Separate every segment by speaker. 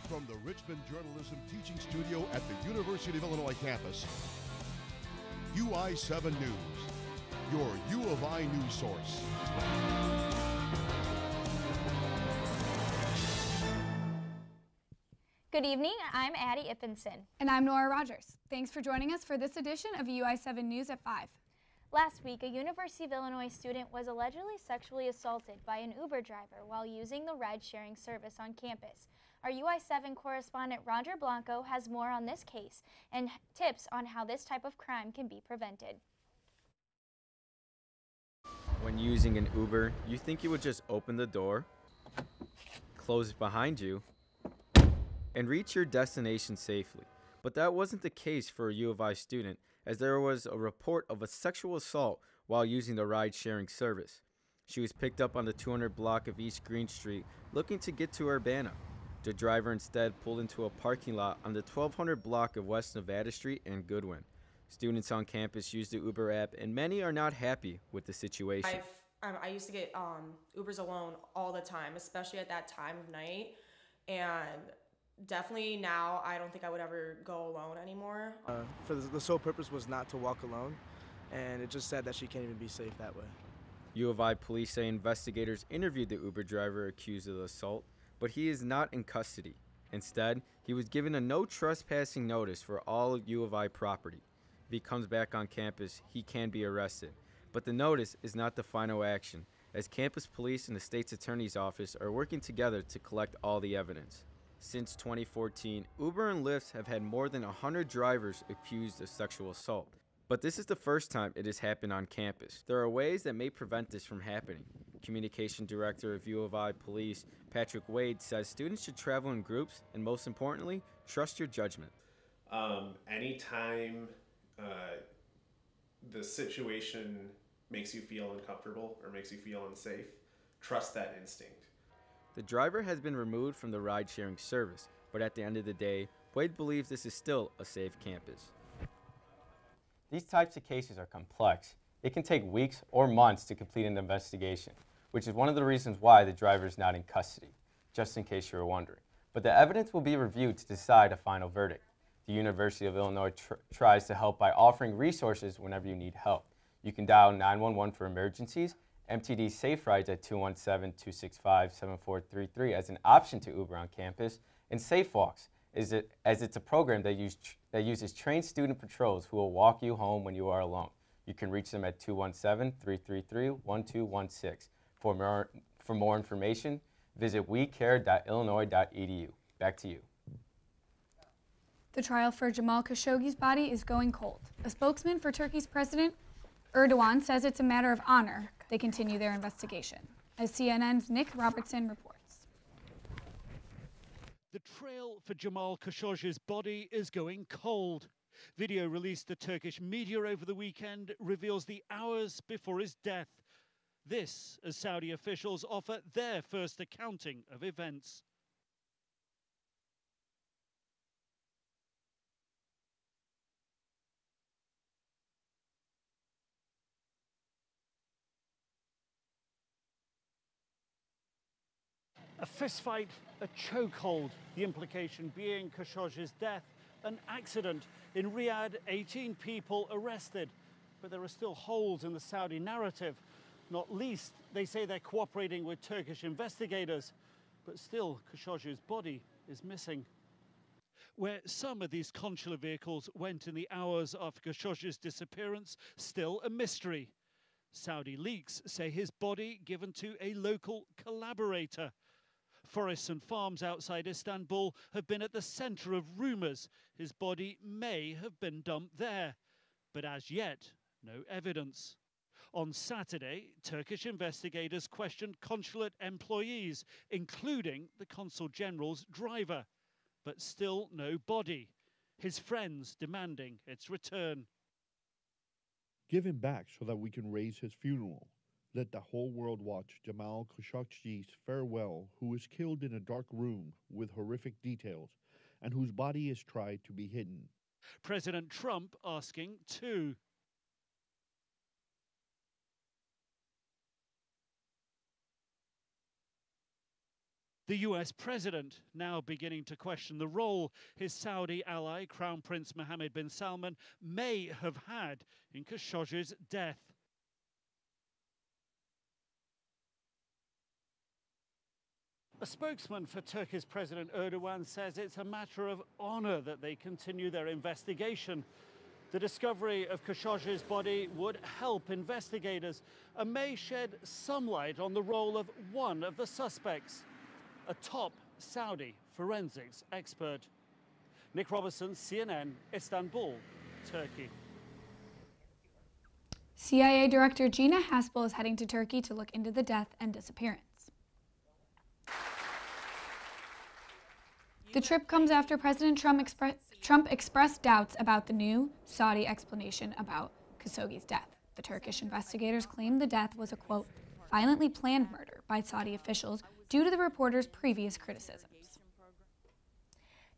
Speaker 1: From the Richmond Journalism Teaching Studio at the University of Illinois campus, UI7 News, your U of I news source.
Speaker 2: Good evening, I'm Addie Ippinson.
Speaker 3: And I'm Nora Rogers. Thanks for joining us for this edition of UI7 News at 5.
Speaker 2: Last week, a University of Illinois student was allegedly sexually assaulted by an Uber driver while using the ride-sharing service on campus. Our UI7 correspondent Roger Blanco has more on this case and tips on how this type of crime can be prevented.
Speaker 4: When using an Uber, you think you would just open the door, close it behind you, and reach your destination safely. But that wasn't the case for a U of I student, as there was a report of a sexual assault while using the ride-sharing service. She was picked up on the 200 block of East Green Street looking to get to Urbana. The driver instead pulled into a parking lot on the 1200 block of West Nevada Street and Goodwin. Students on campus use the Uber app, and many are not happy with the situation.
Speaker 5: I used to get Ubers alone all the time, especially at that time of night, and definitely now I don't think I would ever go alone anymore.
Speaker 6: For the sole purpose was not to walk alone, and it just said that she can't even be safe that way.
Speaker 4: U of I police say investigators interviewed the Uber driver accused of the assault, but he is not in custody. Instead, he was given a no trespassing notice for all U of I property. If he comes back on campus, he can be arrested. But the notice is not the final action, as campus police and the state's attorney's office are working together to collect all the evidence. Since 2014, Uber and Lyft have had more than 100 drivers accused of sexual assault. But this is the first time it has happened on campus. There are ways that may prevent this from happening. Communication Director of U of I Police, Patrick Wade, says students should travel in groups and, most importantly, trust your judgment.
Speaker 7: Anytime the situation makes you feel uncomfortable or makes you feel unsafe, trust that instinct.
Speaker 4: The driver has been removed from the ride-sharing service, but at the end of the day, Wade believes this is still a safe campus. These types of cases are complex. It can take weeks or months to complete an investigation, which is one of the reasons why the driver is not in custody, just in case you were wondering. But the evidence will be reviewed to decide a final verdict. The University of Illinois tries to help by offering resources whenever you need help. You can dial 911 for emergencies, MTD Safe Rides at 217-265-7433 as an option to Uber on campus, and Safe Walks, as it's a program that uses trained student patrols who will walk you home when you are alone. You can reach them at 217-333-1216. For more information, visit wecare.illinois.edu. Back to you.
Speaker 3: The trial for Jamal Khashoggi's body is going cold. A spokesman for Turkey's President Erdogan says it's a matter of honor they continue their investigation. As CNN's Nick Robertson reports.
Speaker 8: The trail for Jamal Khashoggi's body is going cold. Video released to Turkish media over the weekend reveals the hours before his death. This as Saudi officials offer their first accounting of events. A fistfight, a chokehold, the implication being Khashoggi's death, an accident. In Riyadh, 18 people arrested. But there are still holes in the Saudi narrative. Not least, they say they're cooperating with Turkish investigators. But still, Khashoggi's body is missing. Where some of these consular vehicles went in the hours after Khashoggi's disappearance, still a mystery. Saudi leaks say his body given to a local collaborator. Forests and farms outside Istanbul have been at the centre of rumours his body may have been dumped there. But as yet, no evidence. On Saturday, Turkish investigators questioned consulate employees, including the Consul General's driver. But still no body. His friends demanding its return.
Speaker 9: Give him back so that we can raise his funeral. Let the whole world watch Jamal Khashoggi's farewell, who was killed in a dark room with horrific details, and whose body is tried to be hidden.
Speaker 8: President Trump asking too. The US president now beginning to question the role his Saudi ally, Crown Prince Mohammed bin Salman, may have had in Khashoggi's death. A spokesman for Turkey's President Erdogan says it's a matter of honor that they continue their investigation. The discovery of Khashoggi's body would help investigators and may shed some light on the role of one of the suspects, a top Saudi forensics expert. Nick Robertson, CNN, Istanbul, Turkey.
Speaker 3: CIA Director Gina Haspel is heading to Turkey to look into the death and disappearance. The trip comes after President Trump expressed doubts about the new Saudi explanation about Khashoggi's death. The Turkish investigators claimed the death was a, quote, violently planned murder by Saudi officials due to the reporter's previous criticisms.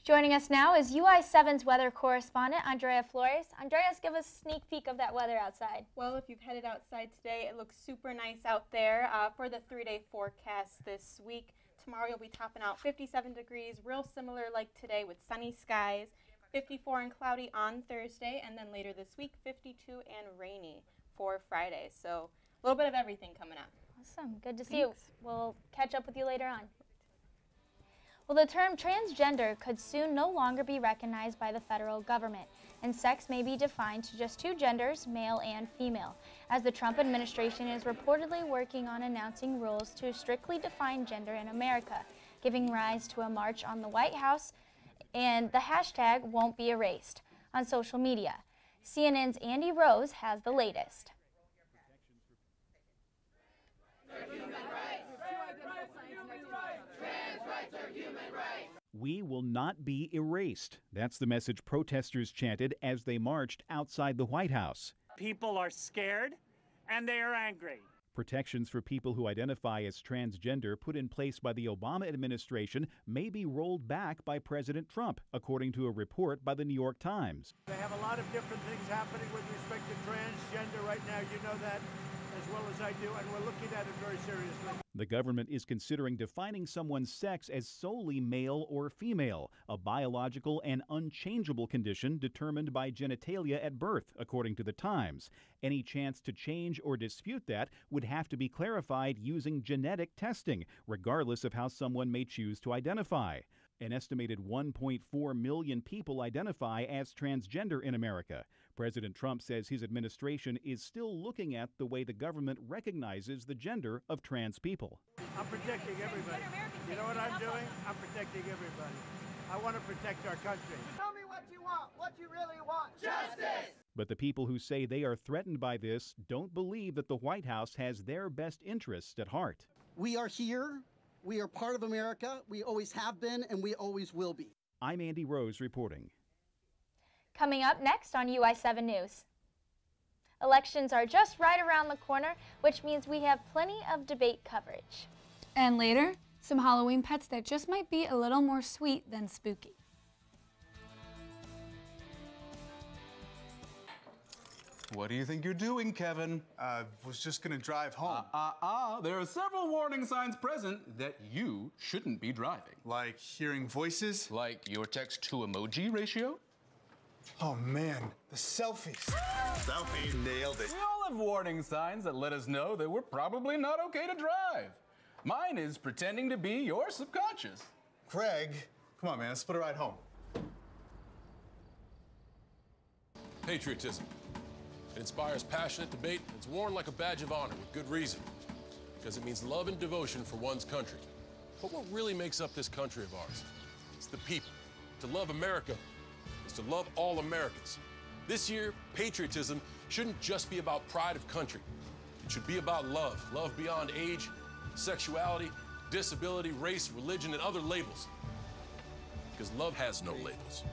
Speaker 2: Joining us now is UI7's weather correspondent, Andrea Flores. Andreas, give us a sneak peek of that weather outside.
Speaker 10: Well, if you've headed outside today, it looks super nice out there for the 3-day forecast this week. Tomorrow you'll be topping out 57 degrees, real similar like today with sunny skies, 54 and cloudy on Thursday, and then later this week, 52 and rainy for Friday. So a little bit of everything coming up.
Speaker 2: Awesome. Good to see you. We'll catch up with you later on. Well, the term transgender could soon no longer be recognized by the federal government, and sex may be defined to just two genders, male and female, as the Trump administration is reportedly working on announcing rules to strictly define gender in America, giving rise to a march on the White House, and the hashtag won't be erased on social media. CNN's Andy Rose has the latest.
Speaker 11: We will not be erased. That's the message protesters chanted as they marched outside the White House.
Speaker 8: People are scared and they are angry.
Speaker 11: Protections for people who identify as transgender put in place by the Obama administration may be rolled back by President Trump, according to a report by the New York Times.
Speaker 12: They have a lot of different things happening with respect to transgender right now. You know that as well as I do, and we're looking at it very seriously.
Speaker 11: The government is considering defining someone's sex as solely male or female, a biological and unchangeable condition determined by genitalia at birth, according to the Times. Any chance to change or dispute that would have to be clarified using genetic testing, regardless of how someone may choose to identify. An estimated 1.4 million people identify as transgender in America. President Trump says his administration is still looking at the way the government recognizes the gender of trans people.
Speaker 12: I'm protecting everybody. You know what I'm doing? I'm protecting everybody. I want to protect our country.
Speaker 13: Tell me what you want, what you really want. Justice!
Speaker 11: But the people who say they are threatened by this don't believe that the White House has their best interests at heart.
Speaker 13: We are here. We are part of America. We always have been, and we always will be.
Speaker 11: I'm Andy Rose reporting.
Speaker 2: Coming up next on UI7 News. Elections are just right around the corner, which means we have plenty of debate coverage.
Speaker 3: And later, some Halloween pets that just might be a little more sweet than spooky.
Speaker 14: What do you think you're doing, Kevin?
Speaker 15: Was just gonna drive home.
Speaker 14: There are several warning signs present that you shouldn't be driving.
Speaker 15: Like hearing voices?
Speaker 14: Like your text-to-emoji ratio?
Speaker 15: Oh man, the selfies.
Speaker 14: Selfie, nailed it. We all have warning signs that let us know that we're probably not okay to drive. Mine is pretending to be your subconscious.
Speaker 15: Craig, come on man, let's split a ride home.
Speaker 16: Patriotism. It inspires passionate debate, and it's worn like a badge of honor with good reason, because it means love and devotion for one's country. But what really makes up this country of ours? It's the people. To love America is to love all Americans. This year, patriotism shouldn't just be about pride of country. It should be about love. Love beyond age, sexuality, disability, race, religion, and other labels. Because love has no labels.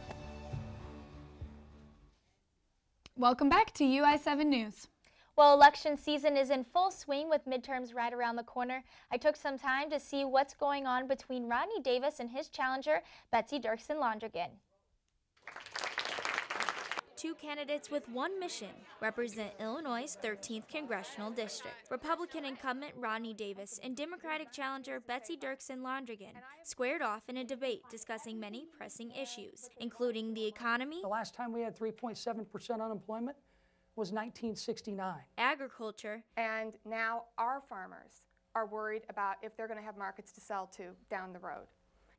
Speaker 3: Welcome back to UI7 News.
Speaker 2: Well, election season is in full swing with midterms right around the corner. I took some time to see what's going on between Rodney Davis and his challenger, Betsy Dirksen-Londrigan. two candidates with one mission: represent Illinois' 13th Congressional District. Republican incumbent Rodney Davis and Democratic challenger Betsy Dirksen-Londrigan squared off in a debate discussing many pressing issues, including the economy.
Speaker 17: The last time we had 3.7% unemployment was 1969.
Speaker 2: Agriculture.
Speaker 18: And now our farmers are worried about if they're going to have markets to sell to down the road.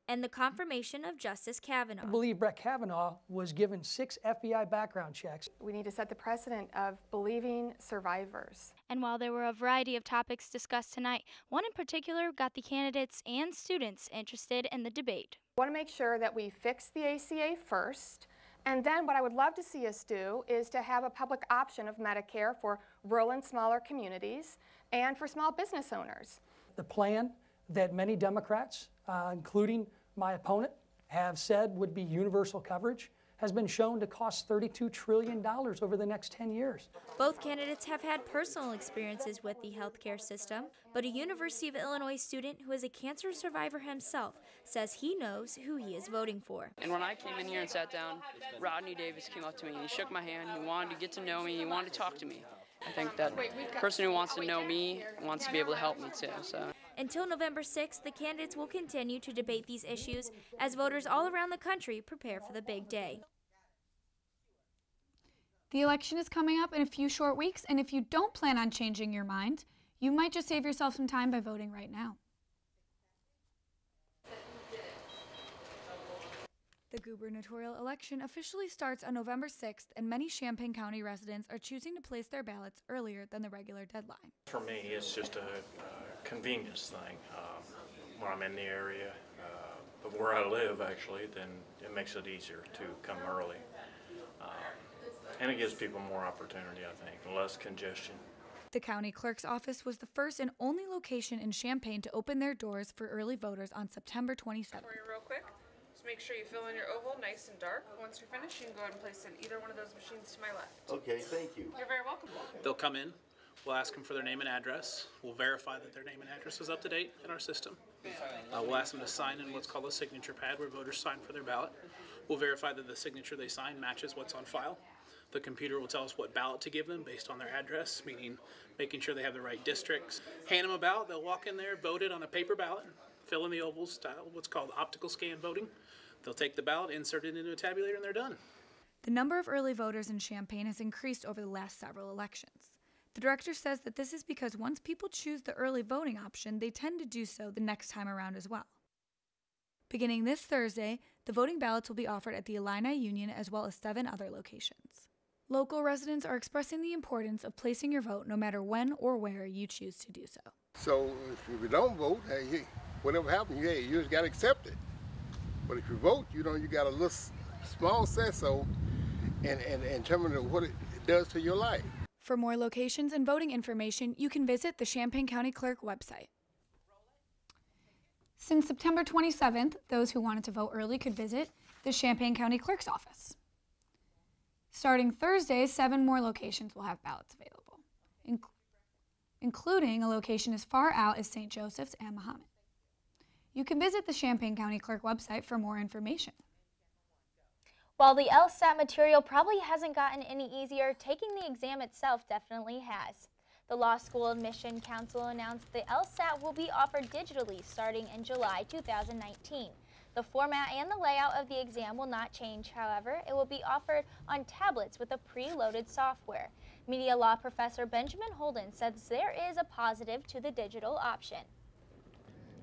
Speaker 2: And the confirmation of Justice Kavanaugh.
Speaker 17: I believe Brett Kavanaugh was given 6 FBI background checks.
Speaker 18: We need to set the precedent of believing survivors.
Speaker 2: And while there were a variety of topics discussed tonight, one in particular got the candidates and students interested in the debate.
Speaker 18: I want to make sure that we fix the ACA first, and then what I would love to see us do is to have a public option of Medicare for rural and smaller communities and for small business owners.
Speaker 17: The plan that many Democrats, including my opponent, have said would be universal coverage has been shown to cost $32 trillion over the next 10 years.
Speaker 2: Both candidates have had personal experiences with the healthcare system, but a University of Illinois student who is a cancer survivor himself says he knows who he is voting for.
Speaker 19: And when I came in here and sat down, Rodney Davis came up to me and he shook my hand. He wanted to get to know me. He wanted to talk to me. I think that person who wants to know me wants to be able to help me too. So.
Speaker 2: Until November 6th, the candidates will continue to debate these issues as voters all around the country prepare for the big day.
Speaker 3: The election is coming up in a few short weeks, and if you don't plan on changing your mind, you might just save yourself some time by voting right now. The gubernatorial election officially starts on November 6th, and many Champaign County residents are choosing to place their ballots earlier than the regular deadline.
Speaker 20: For me, it's just a convenience thing. When I'm in the area, but where I live, actually, then it makes it easier to come early. And it gives people more opportunity, I think, and less congestion.
Speaker 3: The county clerk's office was the first and only location in Champaign to open their doors for early voters on September 27th.
Speaker 21: For you real quick, just make sure you fill in your oval nice and dark. Once you're finished, you can go ahead and place it in either one of those machines to my left.
Speaker 22: Okay, thank you.
Speaker 21: You're very welcome.
Speaker 23: They'll come in, we'll ask them for their name and address, we'll verify that their name and address is up to date in our system. We'll ask them to sign in what's called a signature pad where voters sign for their ballot. We'll verify that the signature they sign matches what's on file. The computer will tell us what ballot to give them based on their address, meaning making sure they have the right districts. Hand them a ballot, they'll walk in there, vote it on a paper ballot, fill in the oval style, what's called optical scan voting. They'll take the ballot, insert it into a tabulator, and they're done.
Speaker 3: The number of early voters in Champaign has increased over the last several elections. The director says that this is because once people choose the early voting option, they tend to do so the next time around as well. Beginning this Thursday, the voting ballots will be offered at the Illini Union as well as 7 other locations. Local residents are expressing the importance of placing your vote no matter when or where you choose to do so.
Speaker 24: So if you don't vote, hey, whatever happens, you just got to accept it. But if you vote, you got a little small say-so and determine what it does to your life.
Speaker 3: For more locations and voting information, you can visit the Champaign County Clerk website. Since September 27th, those who wanted to vote early could visit the Champaign County Clerk's office. Starting Thursday, 7 more locations will have ballots available, including a location as far out as St. Joseph's and Mahomet. You can visit the Champaign County Clerk website for more information.
Speaker 2: While the LSAT material probably hasn't gotten any easier, taking the exam itself definitely has. The Law School Admission Council announced the LSAT will be offered digitally starting in July 2019. The format and the layout of the exam will not change, however. It will be offered on tablets with a preloaded software. Media law professor Benjamin Holden says there is a positive to the digital option.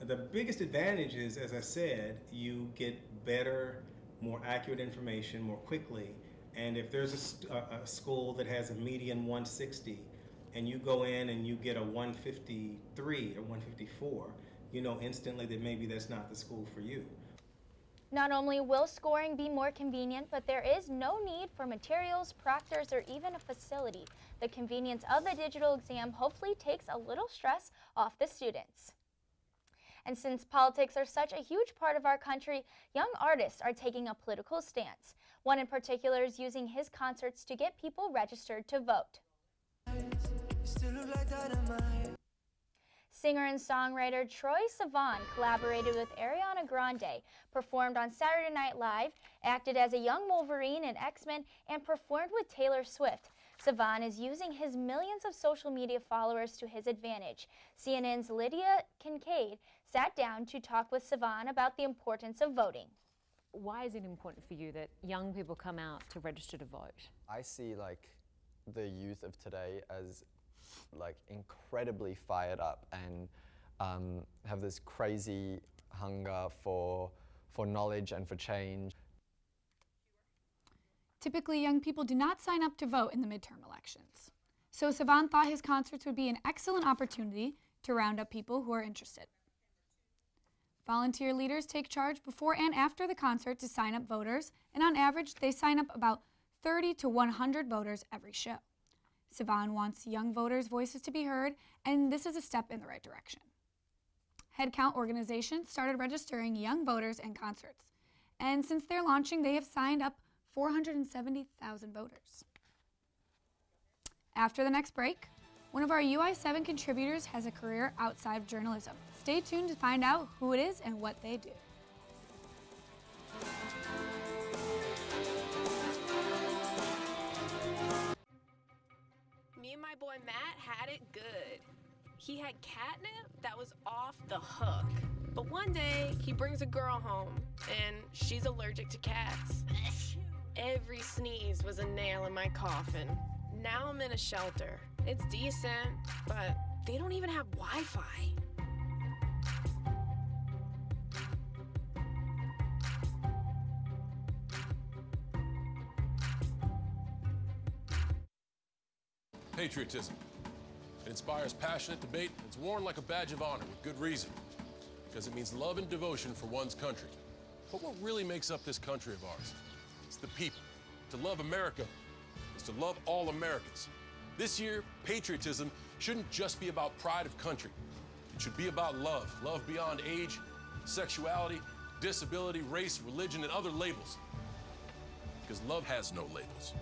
Speaker 25: The biggest advantage is, as I said, you get better, more accurate information more quickly. And if there's a school that has a median 160 and you go in and you get a 153 or 154, you know instantly that maybe that's not the school for you.
Speaker 2: Not only will scoring be more convenient, but there is no need for materials, proctors, or even a facility. The convenience of the digital exam hopefully takes a little stress off the students. And since politics are such a huge part of our country, young artists are taking a political stance. One in particular is using his concerts to get people registered to vote. Singer and songwriter Troye Sivan collaborated with Ariana Grande, performed on Saturday Night Live, acted as a young Wolverine in X-Men, and performed with Taylor Swift. Sivan is using his millions of social media followers to his advantage. CNN's Lydia Kincaid sat down to talk with Sivan about the importance of voting.
Speaker 1: Why is it important for you that young people come out to register to vote?
Speaker 5: I see the youth of today as incredibly fired up and have this crazy hunger for knowledge and for change.
Speaker 3: Typically, young people do not sign up to vote in the midterm elections. So Sivan thought his concerts would be an excellent opportunity to round up people who are interested. Volunteer leaders take charge before and after the concert to sign up voters, and on average, they sign up about 30 to 100 voters every show. Sivan wants young voters' voices to be heard, and this is a step in the right direction. Headcount organizations started registering young voters and concerts, and since their launching, they have signed up 470,000 voters. After the next break, one of our UI7 contributors has a career outside of journalism. Stay tuned to find out who it is and what they do.
Speaker 6: Me and my boy Matt had it good. He had catnip that was off the hook. But one day, he brings a girl home, and she's allergic to cats. Every sneeze was a nail in my coffin. Now I'm in a shelter. It's decent, but they don't even have Wi-Fi.
Speaker 16: Patriotism. It inspires passionate debate. It's worn like a badge of honor with good reason. Because it means love and devotion for one's country. But what really makes up this country of ours? It's the people. To love America is to love all Americans. This year, patriotism shouldn't just be about pride of country. It should be about love. Love beyond age, sexuality, disability, race, religion, and other labels. Because love has no labels.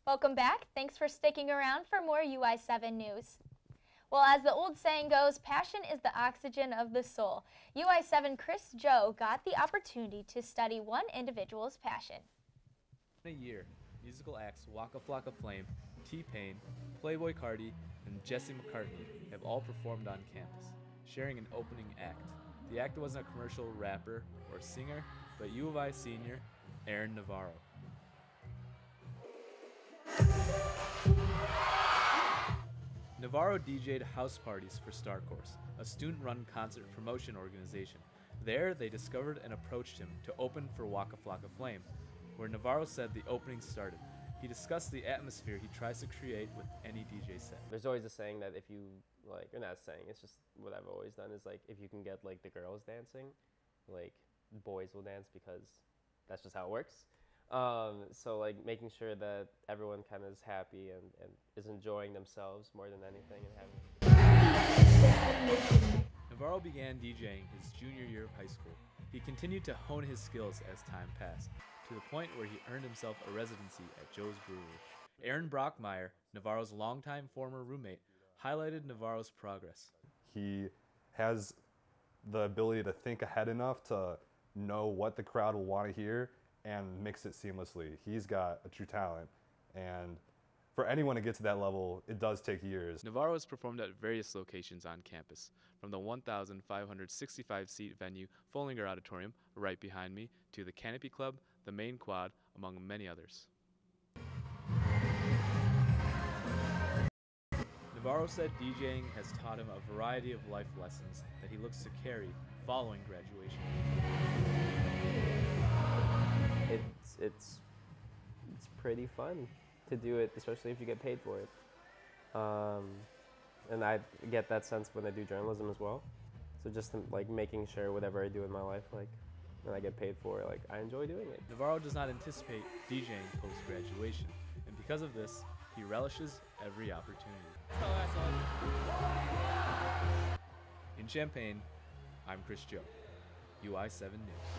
Speaker 2: Welcome back. Thanks for sticking around for more UI7 news. Well, as the old saying goes, passion is the oxygen of the soul. UI7 Chris Joe got the opportunity to study one individual's passion.
Speaker 7: In a year, musical acts Waka Flocka Flame, T-Pain, Playboy Cardi, and Jesse McCartney have all performed on campus, sharing an opening act. The act wasn't a commercial rapper or singer, but U of I senior Aaron Navarro. Navarro DJ'd house parties for Star Course, a student-run concert promotion organization. There, they discovered and approached him to open for Waka Flocka Flame, where Navarro said the opening started. He discussed the atmosphere he tries to create with any DJ set.
Speaker 22: There's always a saying that if you, or not saying, it's just what I've always done is if you can get the girls dancing, boys will dance because that's just how it works. So making sure that everyone kind of is happy and is enjoying themselves more than anything and having.
Speaker 7: Navarro began DJing his junior year of high school. He continued to hone his skills as time passed, to the point where he earned himself a residency at Joe's Brewery. Aaron Brockmeyer, Navarro's longtime former roommate, highlighted Navarro's progress.
Speaker 26: He has the ability to think ahead enough to know what the crowd will want to hear and mix it seamlessly. He's got a true talent, and for anyone to get to that level, it does take years.
Speaker 7: Navarro has performed at various locations on campus, from the 1,565-seat venue Follinger Auditorium, right behind me, to the Canopy Club, the Main Quad, among many others. Navarro said DJing has taught him a variety of life lessons that he looks to carry following graduation.
Speaker 22: It's pretty fun to do it, especially if you get paid for it. And I get that sense when I do journalism as well. So just making sure whatever I do in my life, when I get paid for it, I enjoy doing it.
Speaker 7: Navarro does not anticipate DJing post-graduation, and because of this, he relishes every opportunity. In Champaign, I'm Chris Joe, UI7 News.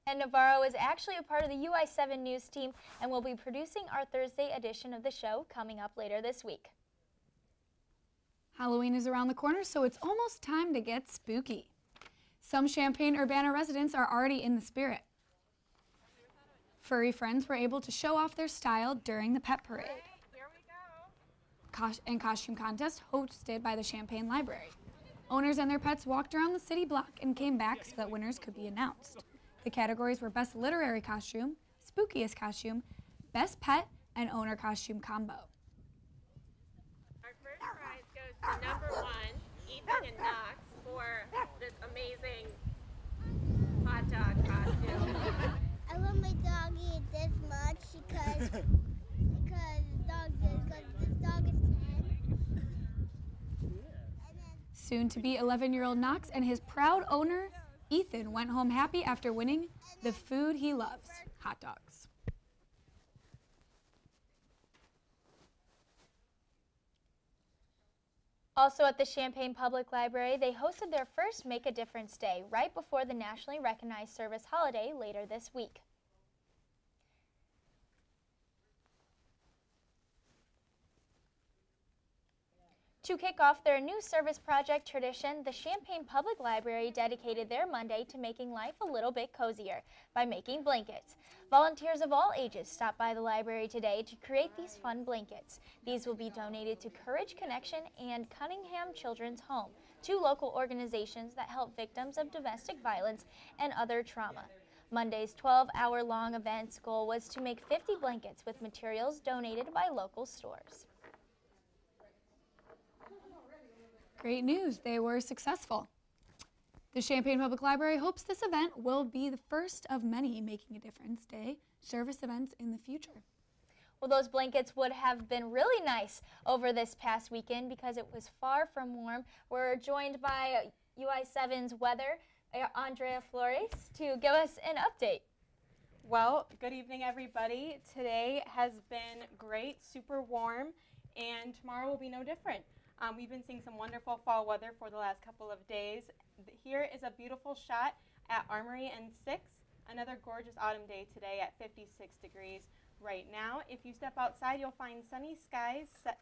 Speaker 2: And Navarro is actually a part of the UI7 news team and will be producing our Thursday edition of the show coming up later this week.
Speaker 3: Halloween is around the corner, so it's almost time to get spooky. Some Champaign-Urbana residents are already in the spirit. Furry friends were able to show off their style during the pet parade and costume contest hosted by the Champaign Library. Owners and their pets walked around the city block and came back so that winners could be announced. The categories were Best Literary Costume, Spookiest Costume, Best Pet, and Owner Costume Combo.
Speaker 6: Our first prize goes to number 1, Ethan and Knox, for this amazing hot dog costume.
Speaker 4: I love my doggy this much because this dog is 10.
Speaker 3: Soon to be 11-year-old Knox and his proud owner, Ethan, went home happy after winning the food he loves, hot dogs.
Speaker 2: Also at the Champaign Public Library, they hosted their first Make a Difference Day right before the nationally recognized service holiday later this week. To kick off their new service project tradition, the Champaign Public Library dedicated their Monday to making life a little bit cozier by making blankets. Volunteers of all ages stopped by the library today to create these fun blankets. These will be donated to Courage Connection and Cunningham Children's Home, 2 local organizations that help victims of domestic violence and other trauma. Monday's 12-hour-long event's goal was to make 50 blankets with materials donated by local stores.
Speaker 3: Great news, they were successful. The Champaign Public Library hopes this event will be the first of many Making a Difference Day service events in the future.
Speaker 2: Well, those blankets would have been really nice over this past weekend because it was far from warm. We're joined by UI7's weather, Andrea Flores, to give us an update.
Speaker 8: Well, good evening, everybody. Today has been great, super warm, and tomorrow will be no different. We've been seeing some wonderful fall weather for the last couple of days. Here is a beautiful shot at Armory and 6. Another gorgeous autumn day today at 56 degrees right now. If you step outside, you'll find sunny skies set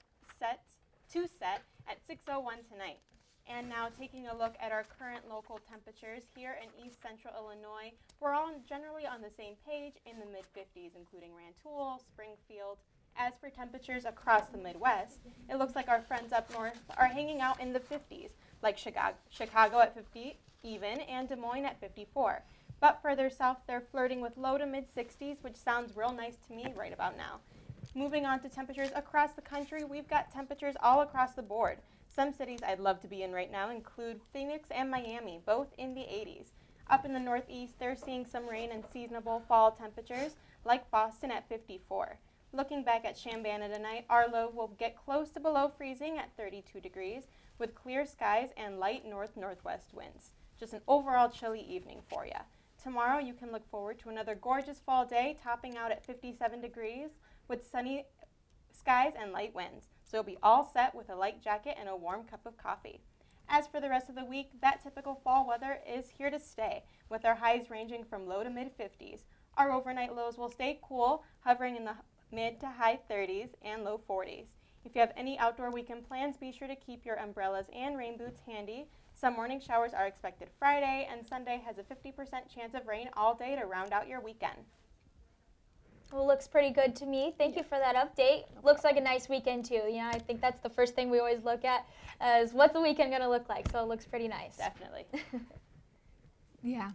Speaker 8: at 6:01 tonight. And now taking a look at our current local temperatures here in East Central Illinois, we're all generally on the same page in the mid-50s, including Rantoul, Springfield. As for temperatures across the Midwest, it looks like our friends up north are hanging out in the 50s, like Chicago at 50 even, and Des Moines at 54. But further south, they're flirting with low to mid-60s, which sounds real nice to me right about now. Moving on to temperatures across the country, we've got temperatures all across the board. Some cities I'd love to be in right now include Phoenix and Miami, both in the 80s. Up in the Northeast, they're seeing some rain and seasonable fall temperatures, like Boston at 54. Looking back at Chambana tonight, our low will get close to below freezing at 32 degrees with clear skies and light north-northwest winds. Just an overall chilly evening for you. Tomorrow you can look forward to another gorgeous fall day, topping out at 57 degrees with sunny skies and light winds. So you'll be all set with a light jacket and a warm cup of coffee. As for the rest of the week, that typical fall weather is here to stay, with our highs ranging from low to mid-50s. Our overnight lows will stay cool, hovering in the mid to high 30s and low 40s. If you have any outdoor weekend plans, be sure to keep your umbrellas and rain boots handy. Some morning showers are expected Friday, and Sunday has a 50% chance of rain all day to round out your weekend.
Speaker 2: Well, looks pretty good to me. Thank you for that update. Looks like a nice weekend too. You know, I think that's the first thing we always look at is what's the weekend going to look like. So it looks pretty nice.
Speaker 8: Definitely.
Speaker 3: Yeah.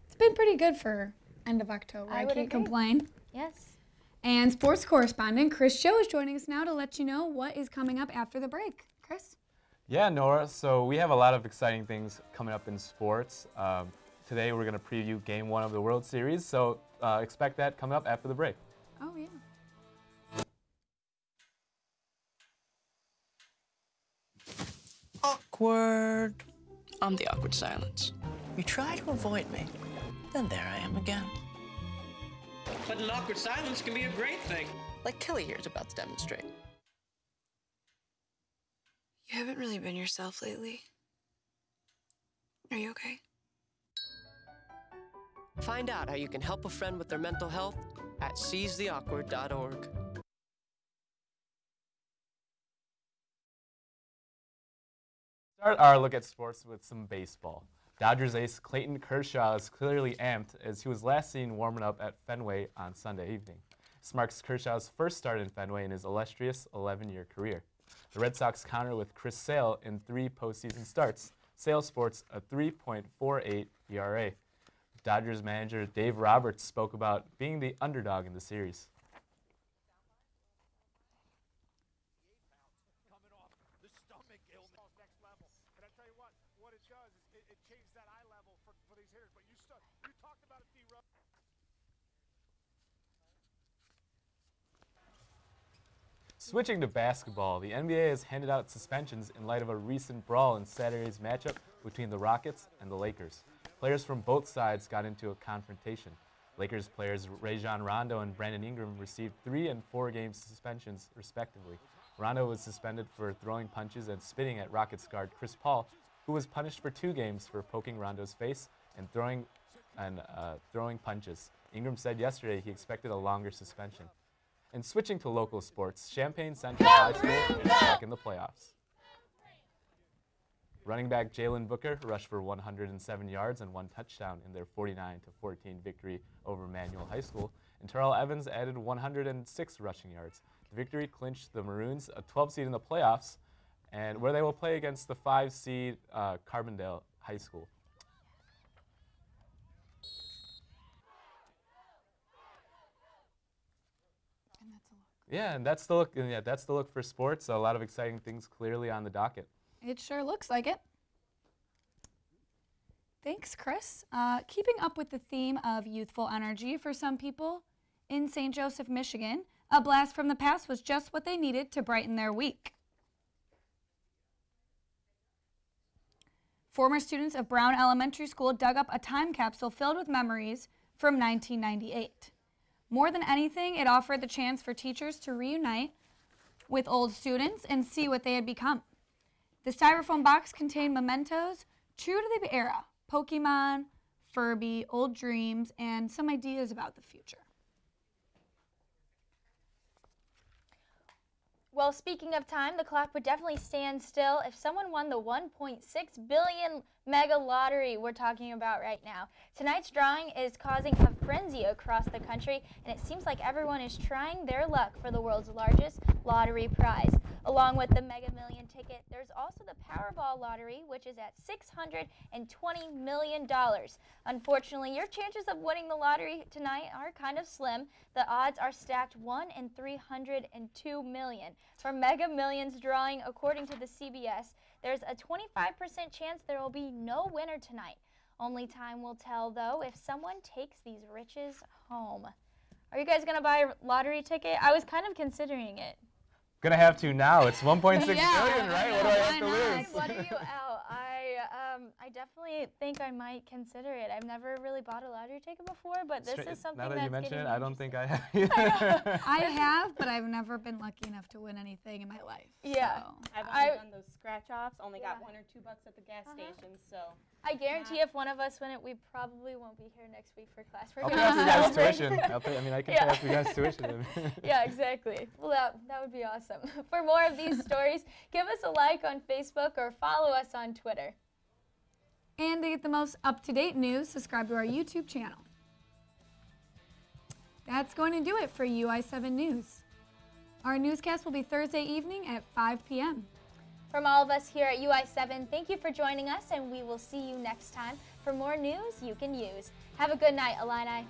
Speaker 3: It's been pretty good for end of October. I can't complain.
Speaker 2: Yes.
Speaker 3: And sports correspondent Chris Joe is joining us now to let you know what is coming up after the break. Chris?
Speaker 9: Yeah, Nora, so we have a lot of exciting things coming up in sports. Today we're going to preview Game 1 of the World Series, so expect that coming up after the break.
Speaker 3: Oh, yeah.
Speaker 10: Awkward. I'm the awkward silence. You try to avoid me, then there I am again.
Speaker 12: But an awkward silence can be a great thing.
Speaker 10: Like Kelly here is about to demonstrate.
Speaker 13: You haven't really been yourself lately. Are you okay?
Speaker 10: Find out how you can help a friend with their mental health at seizetheawkward.org.
Speaker 9: Start our look at sports with some baseball. Dodgers ace Clayton Kershaw is clearly amped as he was last seen warming up at Fenway on Sunday evening. This marks Kershaw's first start in Fenway in his illustrious 11-year career. The Red Sox counter with Chris Sale in 3 postseason starts. Sale sports a 3.48 ERA. Dodgers manager Dave Roberts spoke about being the underdog in the series. Switching to basketball, the NBA has handed out suspensions in light of a recent brawl in Saturday's matchup between the Rockets and the Lakers. Players from both sides got into a confrontation. Lakers players Rajon Rondo and Brandon Ingram received 3 and 4 game suspensions, respectively. Rondo was suspended for throwing punches and spitting at Rockets guard Chris Paul, who was punished for 2 games for poking Rondo's face and throwing punches. Ingram said yesterday he expected a longer suspension. And switching to local sports, Champaign Central High School is back in the playoffs. Running back Jalen Booker rushed for 107 yards and 1 touchdown in their 49-14 victory over Manual High School, and Terrell Evans added 106 rushing yards. The victory clinched the Maroons a 12 seed in the playoffs, and where they will play against the 5 seed Carbondale High School. Yeah, and that's the look. Yeah, that's the look for sports. A lot of exciting things clearly on the docket.
Speaker 3: It sure looks like it. Thanks, Chris. Keeping up with the theme of youthful energy for some people, in St. Joseph, Michigan, a blast from the past was just what they needed to brighten their week. Former students of Brown Elementary School dug up a time capsule filled with memories from 1998. More than anything, it offered the chance for teachers to reunite with old students and see what they had become. The styrofoam box contained mementos true to the era: Pokemon, Furby, old dreams, and some ideas about the future.
Speaker 2: Well, speaking of time, the clock would definitely stand still if someone won the 1.6 billion mega lottery we're talking about right now. Tonight's drawing is causing a frenzy across the country, and it seems like everyone is trying their luck for the world's largest lottery prize. Along with the Mega Million ticket, there's also the Powerball lottery, which is at $620 million. Unfortunately, your chances of winning the lottery tonight are kind of slim. The odds are stacked 1 in 302 million. For Mega Millions drawing, according to the CBS, there's a 25% chance there will be no winner tonight. Only time will tell, though, if someone takes these riches home. Are you guys going to buy a lottery ticket? I was kind of considering it.
Speaker 9: Gonna have to now. It's 1.6 billion,
Speaker 2: Yeah,
Speaker 9: right? What do I have to lose?
Speaker 2: What are you out? I definitely think I might consider it. I've never really bought a lottery ticket before, but this is something
Speaker 9: now that
Speaker 2: that's
Speaker 9: you mention it,
Speaker 2: getting
Speaker 9: I don't think I have either.
Speaker 3: I have, but I've never been lucky enough to win anything in my life.
Speaker 2: Yeah.
Speaker 3: So.
Speaker 8: I've only done those scratch-offs, only got $1 or $2 at the gas station, so.
Speaker 2: I guarantee if one of us win it, we probably won't be here next week for class.
Speaker 9: I'll pay off you guys' tuition. I can pay off you guys' tuition.
Speaker 2: Yeah, exactly. Well, that would be awesome. For more of these stories, give us a like on Facebook or follow us on Twitter.
Speaker 3: And to get the most up-to-date news, subscribe to our YouTube channel. That's going to do it for UI7 News. Our newscast will be Thursday evening at 5 p.m.
Speaker 2: From all of us here at UI7, thank you for joining us, and we will see you next time for more news you can use. Have a good night, Illini.